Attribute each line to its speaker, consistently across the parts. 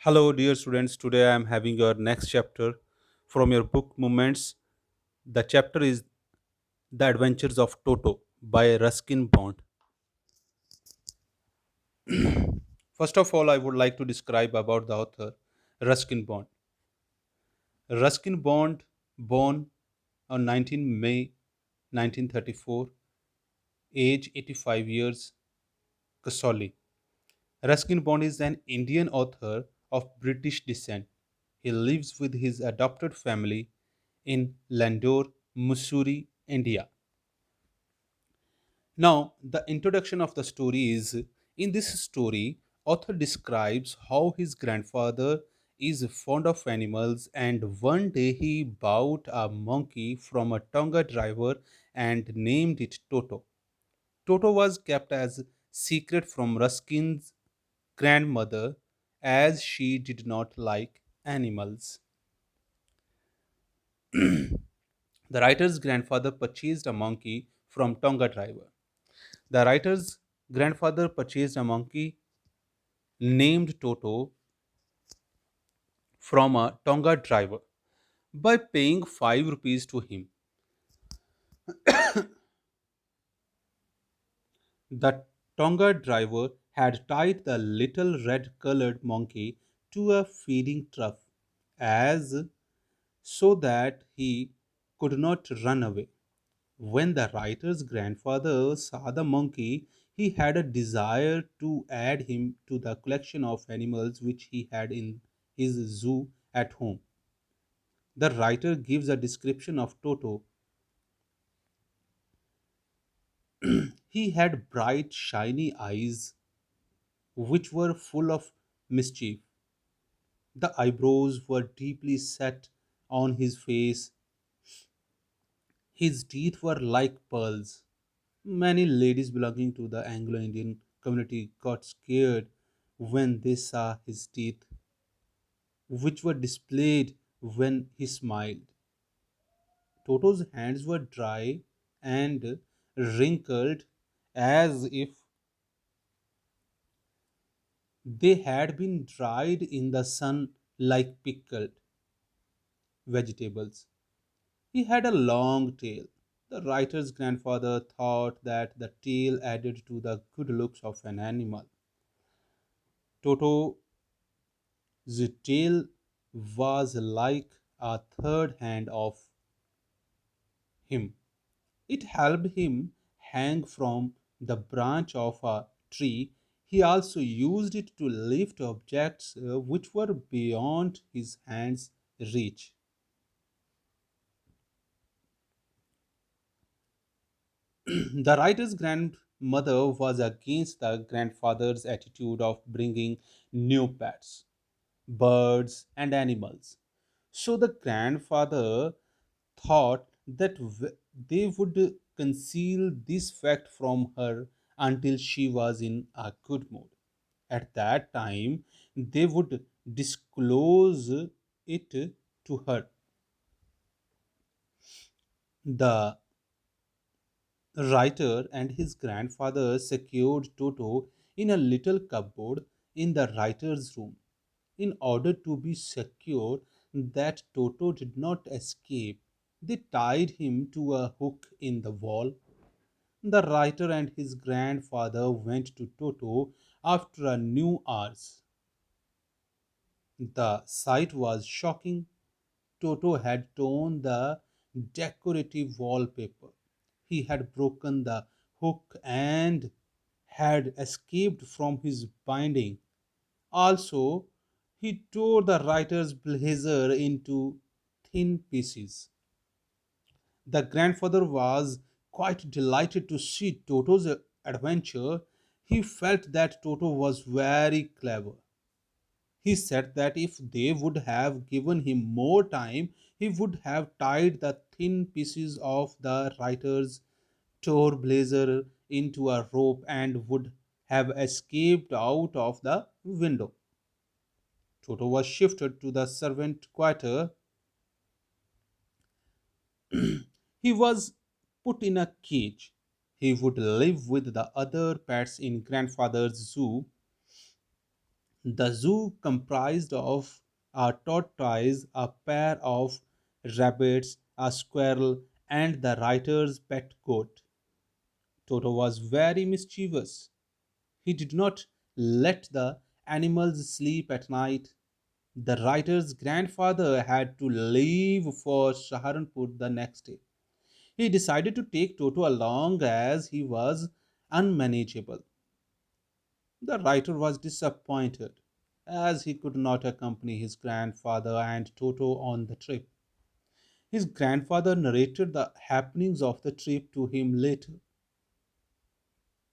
Speaker 1: Hello, dear students. Today I am having your next chapter from your book Moments. The chapter is The Adventures of Toto by Ruskin Bond. First of all, I would like to describe about the author Ruskin Bond. Ruskin Bond, born on 19 May 1934, age 85 years, Kasoli. Ruskin Bond is an Indian author of British descent. He lives with his adopted family in Landore, Mussoorie, India. Now, the introduction of the story is in this story, author describes how his grandfather is fond of animals and one day he bought a monkey from a Tonga driver and named it Toto. Toto was kept as secret from Ruskin's grandmother as she did not like animals. The writer's grandfather purchased a monkey from Tonga driver. The writer's grandfather purchased a monkey named Toto from a Tonga driver by paying 5 rupees to him. The Tonga driver had tied the little red colored monkey to a feeding trough as so that he could not run away. When the writer's grandfather saw the monkey, he had a desire to add him to the collection of animals which he had in his zoo at home. The writer gives a description of Toto. He had bright, shiny eyes which were full of mischief. The eyebrows were deeply set on his face. His teeth were like pearls. Many ladies belonging to the Anglo Indian community got scared when they saw his teeth, which were displayed when he smiled. Toto's hands were dry and wrinkled as if they had been dried in the sun like pickled vegetables. He had a long tail. The writer's grandfather thought that the tail added to the good looks of an animal. Toto's tail was like a third hand of him. It helped him hang from the branch of a tree. He also used it to lift objects which were beyond his hand's reach. The writer's grandmother was against the grandfather's attitude of bringing new pets, birds, and animals. So the grandfather thought that they would conceal this fact from her until she was in a good mood. At that time, they would disclose it to her. The writer and his grandfather secured Toto in a little cupboard in the writer's room. In order to be secure that Toto did not escape, they tied him to a hook in the wall. The writer and his grandfather went to Toto after a new hours. The sight was shocking. Toto had torn the decorative wallpaper. He had broken the hook and had escaped from his binding. Also, he tore the writer's blazer into thin pieces. The grandfather was quite delighted to see Toto's adventure. He felt that Toto was very clever. He said that if they would have given him more time, he would have tied the thin pieces of the writer's tore blazer into a rope and would have escaped out of the window. Toto was shifted to the servant quarter. He was put in a cage. He would live with the other pets in grandfather's zoo. The zoo comprised of a tortoise, a pair of rabbits, a squirrel, and the writer's pet goat. Toto was very mischievous. He did not let the animals sleep at night. The writer's grandfather had to leave for Saharanpur the next day. He decided to take Toto along as he was unmanageable. The writer was disappointed as he could not accompany his grandfather and Toto on the trip. His grandfather narrated the happenings of the trip to him later.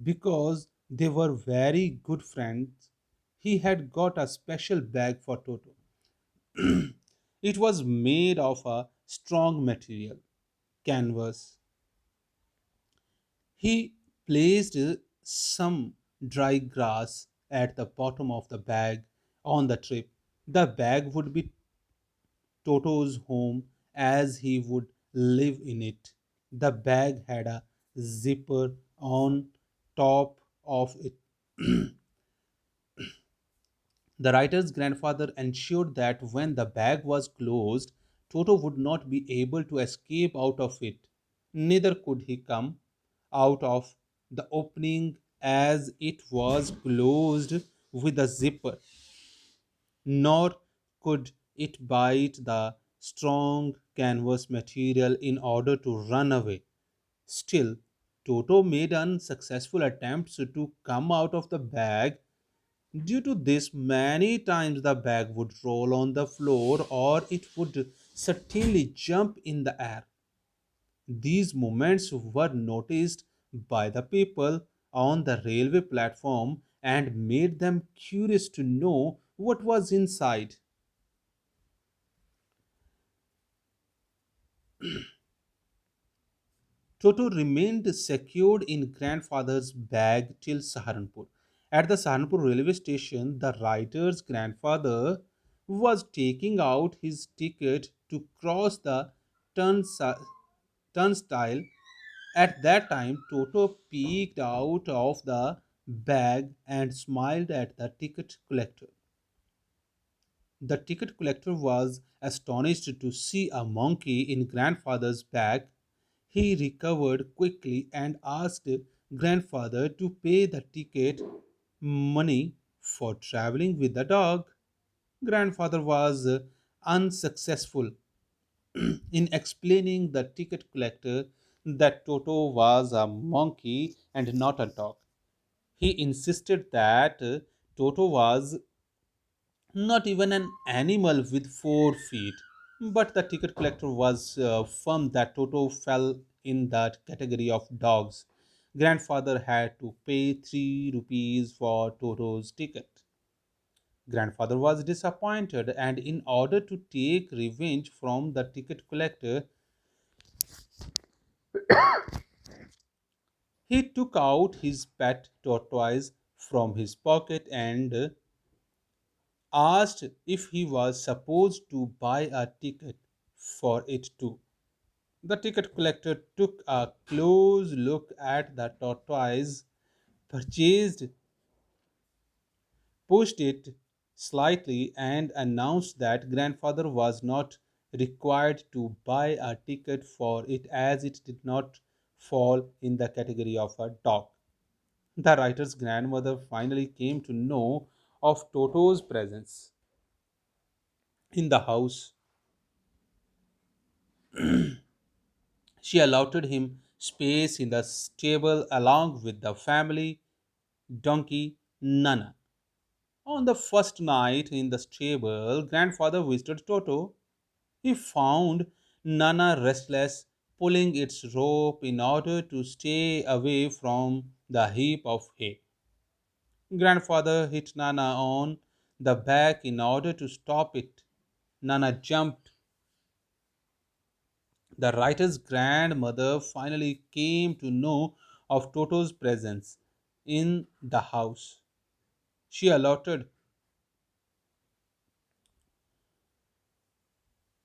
Speaker 1: Because they were very good friends, he had got a special bag for Toto. It was made of a strong material, canvas. He placed some dry grass at the bottom of the bag on the trip. The bag would be Toto's home as he would live in it. The bag had a zipper on top of it. The writer's grandfather ensured that when the bag was closed, Toto would not be able to escape out of it. Neither could he come out of the opening as it was closed with a zipper, nor could it bite the strong canvas material in order to run away. Still, Toto made unsuccessful attempts to come out of the bag. Due to this, many times the bag would roll on the floor or it would certainly jump in the air. These movements were noticed by the people on the railway platform and made them curious to know what was inside. Toto remained secured in grandfather's bag till Saharanpur. At the Saharanpur railway station, the writer's grandfather was taking out his ticket to cross the turnsi- turnstile. At that time, Toto peeked out of the bag and smiled at the ticket collector. The ticket collector was astonished to see a monkey in grandfather's bag. He recovered quickly and asked grandfather to pay the ticket money for traveling with the dog. Grandfather was unsuccessful in explaining the ticket collector that Toto was a monkey and not a dog. He insisted that Toto was not even an animal with 4 feet. But the ticket collector was firm that Toto fell in that category of dogs. Grandfather had to pay 3 rupees for Toto's ticket. Grandfather was disappointed, and in order to take revenge from the ticket collector, he took out his pet tortoise from his pocket and asked if he was supposed to buy a ticket for it too. The ticket collector took a close look at the tortoise, purchased, pushed it slightly, and announced that grandfather was not required to buy a ticket for it as it did not fall in the category of a dog. The writer's grandmother finally came to know of Toto's presence in the house. She allotted him space in the stable along with the family donkey Nana. On the first night in the stable, grandfather visited Toto. He found Nana restless, pulling its rope in order to stay away from the heap of hay. Grandfather hit Nana on the back in order to stop it. Nana jumped. The writer's grandmother finally came to know of Toto's presence in the house. She allotted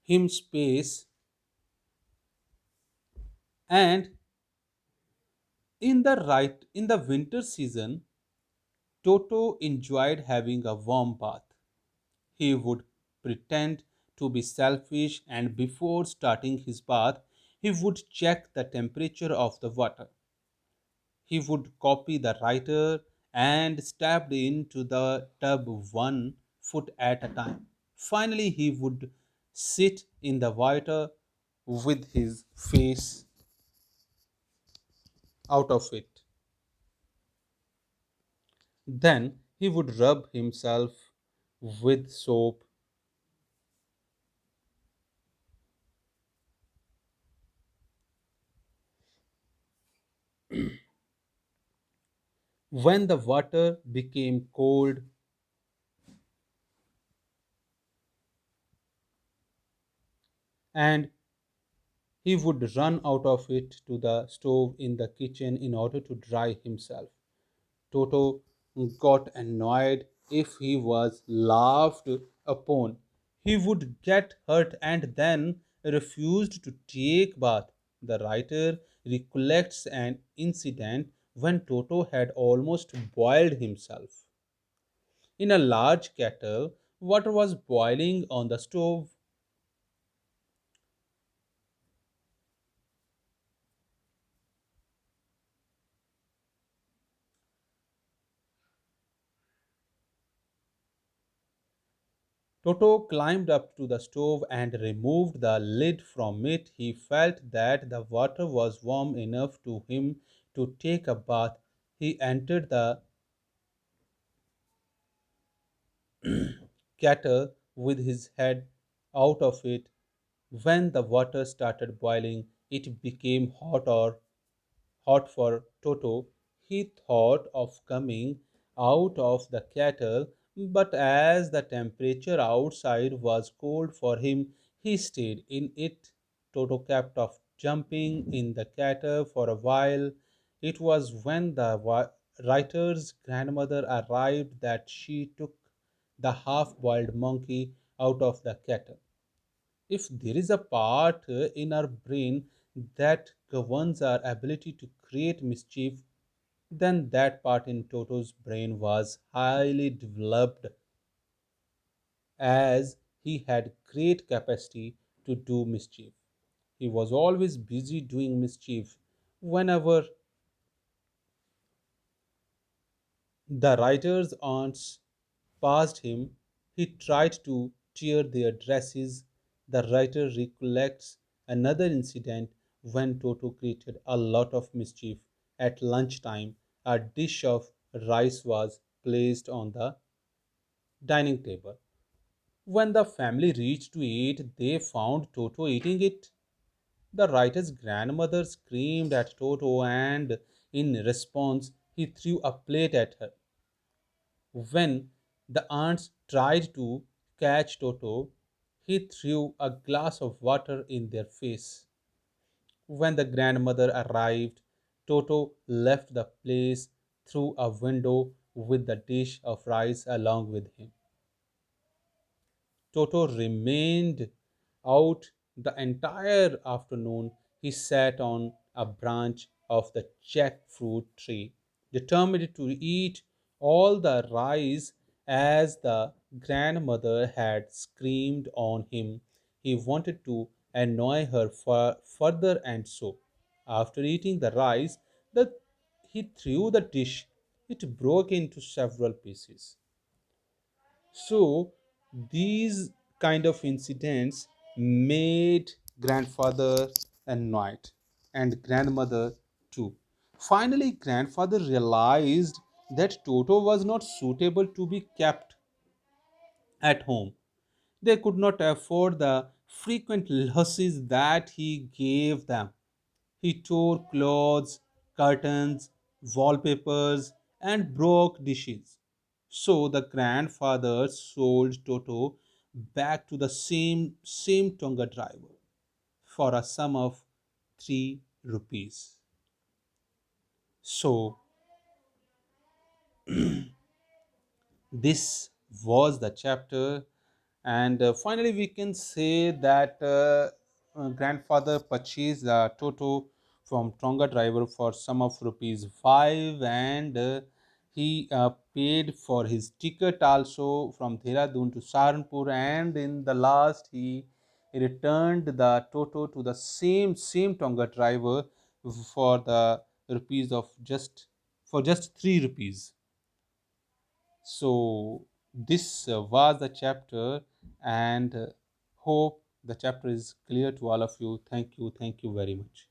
Speaker 1: him space, and in the winter season, Toto enjoyed having a warm bath. He would pretend to be selfish, and before starting his bath, he would check the temperature of the water. He would copy the writer and stepped into the tub 1 foot at a time. Finally, he would sit in the water with his face out of it. Then he would rub himself with soap. When the water became cold and he would run out of it to the stove in the kitchen in order to dry himself. Toto got annoyed if he was laughed upon. He would get hurt and then refused to take bath. The writer recollects an incident when Toto had almost boiled himself. In a large kettle, water was boiling on the stove. Toto climbed up to the stove and removed the lid from it. He felt that the water was warm enough to him to take a bath. He entered the kettle with his head out of it. When the water started boiling, it became hot for Toto. He thought of coming out of the kettle, but as the temperature outside was cold for him, he stayed in it. Toto kept off jumping in the kettle for a while. It was when the writer's grandmother arrived that she took the half boiled monkey out of the kettle. If there is a part in our brain that governs our ability to create mischief, then that part in Toto's brain was highly developed, as he had great capacity to do mischief. He was always busy doing mischief. Whenever the writer's aunts passed him, he tried to tear their dresses. The writer recollects another incident when Toto created a lot of mischief. At lunchtime, a dish of rice was placed on the dining table. When the family reached to eat, they found Toto eating it. The writer's grandmother screamed at Toto, and in response, he threw a plate at her. When the aunts tried to catch Toto, he threw a glass of water in their face. When the grandmother arrived, Toto left the place through a window with the dish of rice along with him. Toto remained out the entire afternoon. He sat on a branch of the jackfruit tree, determined to eat all the rice as the grandmother had screamed on him. He wanted to annoy her further, and so, after eating the rice, he threw the dish. It broke into several pieces. So these kind of incidents made grandfather annoyed and grandmother too. Finally, grandfather realized that Toto was not suitable to be kept at home. They could not afford the frequent losses that he gave them. He tore clothes, curtains, wallpapers, and broke dishes. So the grandfather sold Toto back to the same Tonga driver for a sum of 3 rupees. So this was the chapter, and finally we can say that grandfather purchased the Toto from Tonga driver for sum of rupees 5, and he paid for his ticket also from Dehradun to Saharanpur, and in the last he returned the Toto to the same Tonga driver for the rupees of just 3 rupees. So this was the chapter, and hope the chapter is clear to all of you. Thank you very much.